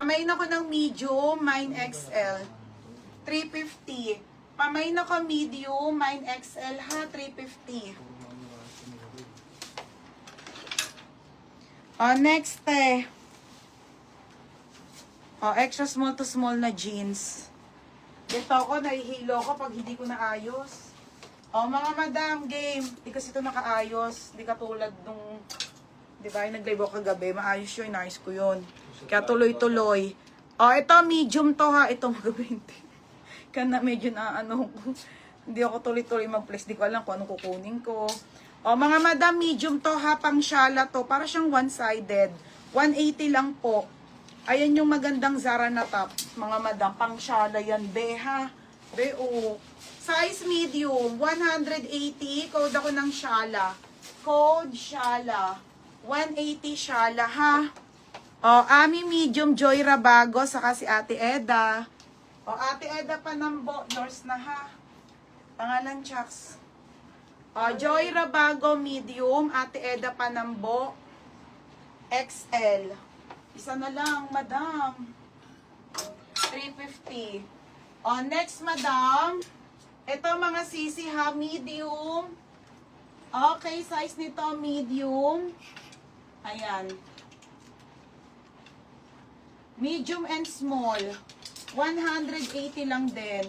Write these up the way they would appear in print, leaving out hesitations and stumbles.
Pamain ako ng medium, mine XL. 350. Pamain ako medium, mine XL ha, 350. Next extra small to small na jeans. Ito ako, nahihilo ko pag hindi ko naayos. Mga madam, game. Di kasi ito nakaayos. Di katulad nung, di ba, yung nag-live ako kagabi. Maayos yun, nice ko yun. Kaya tuloy-tuloy. Ito, medium to ha. Ito, mag-20. Kaya na medyo na, hindi ako tuloy-tuloy mag-place. Di ko alam kung anong kukunin ko. Mga madam, medium to ha. Pang shala to. Para siyang one-sided. 180 lang po. Ayan yung magandang Zara na top. Mga madam, pang shala yan. Be ha. Be, size medium, 180. Code ako ng shala. Code shala. 180 shala, ha? Ami medium, Joy Rabago, saka si Ate Eda. Ate Eda Panambo, yours na, ha? Pangalan, Chucks. Joy Rabago, medium. Ate Eda Panambo, XL. Isa na lang, madam. 350. Next, madam. Ito mga sisi ha, medium. Okay, size nito medium. Ayan. Medium and small. 180 lang din.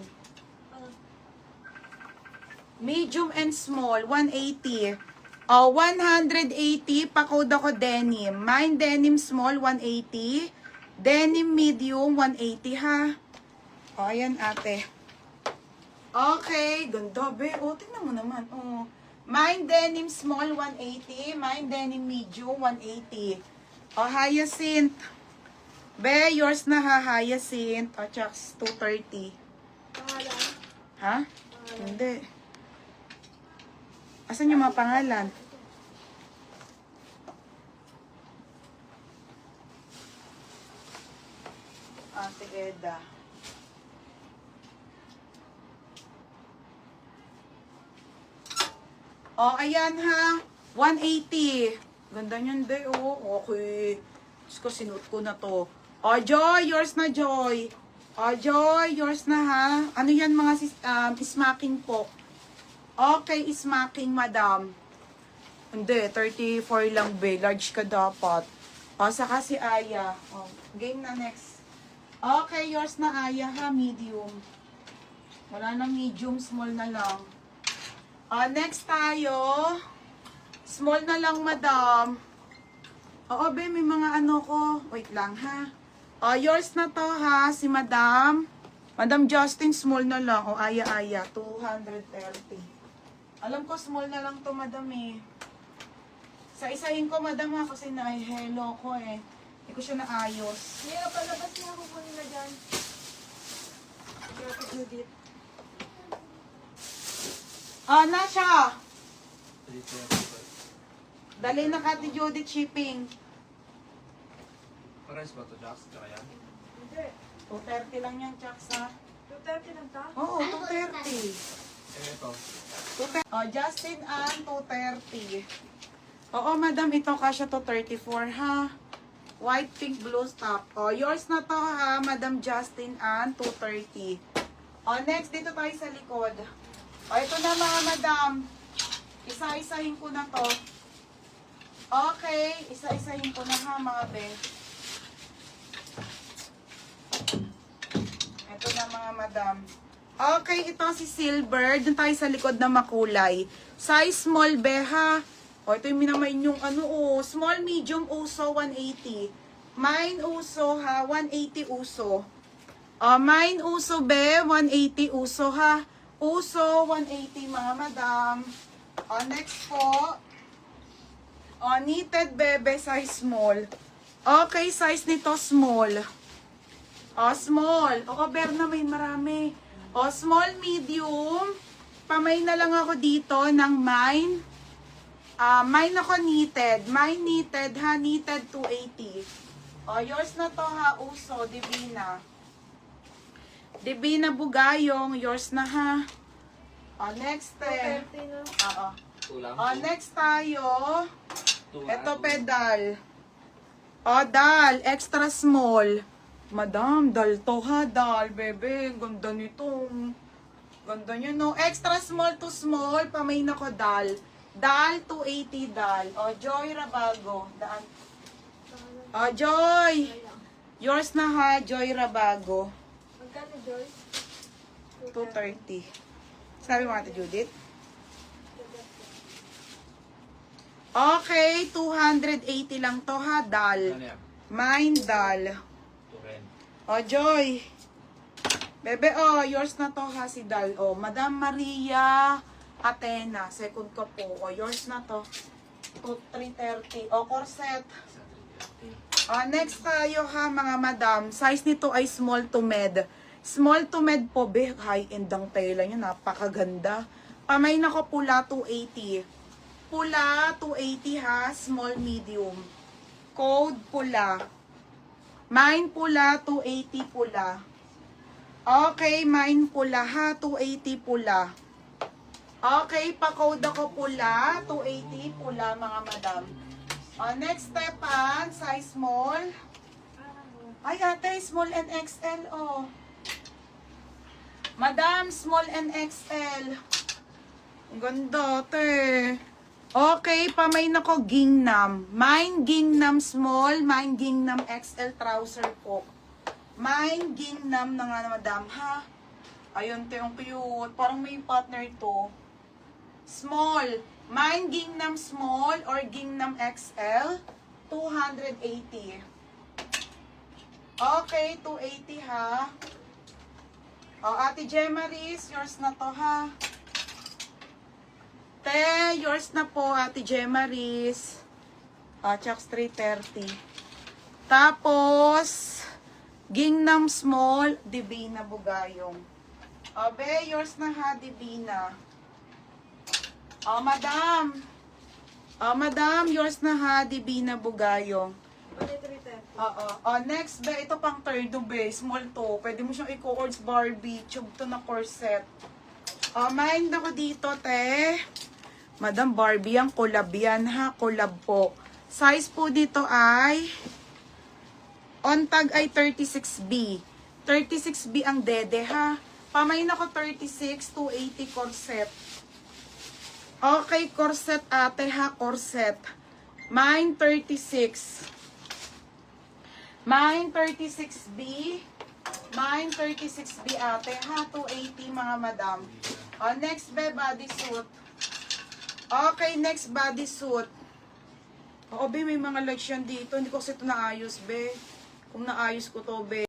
Medium and small, 180. 180, pa-code ako denim. Mine denim small, 180. Denim medium, 180 ha. Ayan ate. Okay, ganda be. Tingnan mo naman. Mine denim small, 180. Mine denim medium, 180. Hyacinth. Be, yours na ha, Hyacinth. Chucks, 230. Pangalan? Ha? Hindi. Asan yung mga pangalan? Ate Eda. Ayan ha. 180. Ganda niyan, be. Okay. Diyos ko, sinuot ko na to. Joy, yours na, Joy. Joy, yours na ha. Ano yan mga smacking po? Okay, smacking, madam. Hindi, 34 lang, be. Large ka dapat. Saka si Aya. Game na next. Okay, yours na, Aya ha. Medium. Wala na medium, small na lang. Next tayo. Small na lang, madam. Be, may mga ano ko. Wait lang, ha. Yours na to, ha. Si madam. Madam Justin, small na lang. Aya-aya. 230. Alam ko, small na lang to, madam, eh. Sa isahin ko, madam, ha. Kasi na-hello ko, eh. Hindi ko siya naayos. Mira, palabas niya ako po nila dyan. Kaya Judith. Na siya. Dali na Kati Judith shipping. Pares ba ito, Jax? Tsaka yan? Hindi. 230 lang yan, Chucks, ha? 230 lang ta? Oo, 230. Ito. Justin Ann, 230. Madam, ito kasya to 34, ha? White, pink, blue top. Yours na to, ha? Madam Justin Ann, 230. Next, dito tayo sa likod. Ito na, mga madam. Isa-isahin ko na to. Okay, isa-isahin ko na, ha, mga be. Ito na, mga madam. Okay, ito si silver. Doon tayo sa likod na makulay. Size small, be, ha? Ito yung minamain yung small, medium, uso, 180. Mine, uso, ha? 180 uso. Mine, uso, be, 180 uso, ha? Uso, 180, mga madam. Next po. Knitted, bebe, size small. Okay, size nito, small. Small. Cover na may marami. Small, medium. Pamay na lang ako dito ng mine. Mine ako knitted. Mine knitted, ha? Knitted 280. Yours na to, ha? Uso, Divina. Divina Bugayong. Yours na, ha? Next, 230 na. Tulang. Next tayo. Tulang. Ito, pedal. Dal. Extra small. Madam, dal to ha, dal, bebe. Ganda nito. Ganda niya, no? Extra small to small, pamay na ko, dal. Dal, 280 dal. O, Joy Rabago. Daan. O, Joy. Yours na ha, Joy Rabago. Magkano, Joyce? 230. Sabi mo, Ate Judith? Okay, 280 lang to ha, dal. Ano yan? Mine, dal. Turen. O, Joy. Bebe, yours na to ha, si Dal. O, Madam Maria Atena. Second ko po. O, yours na to. 330. O, corset. O, next tayo ha, mga madam. Size nito ay small to med. Small to med po, be. High-end ang tela nyo. Napakaganda. Pamay na ko pula, 280. Pula, 280 ha. Small, medium. Code, pula. Mine, pula, 280 pula. Okay, mine pula ha, 280 pula. Okay, pa-code ako pula, 280 pula mga madam. Next step size small. Ay ate, small and XL Madam, small and XL. Ang ganda ate. Okay, pamay na ko gingnam. Mine gingnam small, mine gingnam XL trouser po. Mine gingnam na nga na madam, ha? Ayun, te, ang cute. Parang may partner to. Small. Mine gingnam small or gingnam XL, 280. Okay, 280 ha. Ate Gemaris, yours na to ha. Te, yours na po, Ate Gemaris. Chucks 330. Tapos, gingnam small, Divina Bugayong. Be, yours na ha, Divina. Madam. Madam, yours na ha, Divina Bugayong. Bali, 330. Next, be, ito pang third, be, small to. Pwede mo siyang i-coords Barbie, tube to na corset. Mind ako dito, te. Madam Barbie, ang collab yan ha, collab po. Size po dito ay on tag ay 36B. 36B ang dede ha. Pamain ako 36, 280 corset. Okay, corset ate ha, corset. Mine 36. Mine 36B. Mine 36B ate ha, 280 mga madam. Next be, bodysuit. Okay, next bodysuit. Be, may mga legs yan dito. Hindi ko kasi ito naayos, be. Kung naayos ko to, be.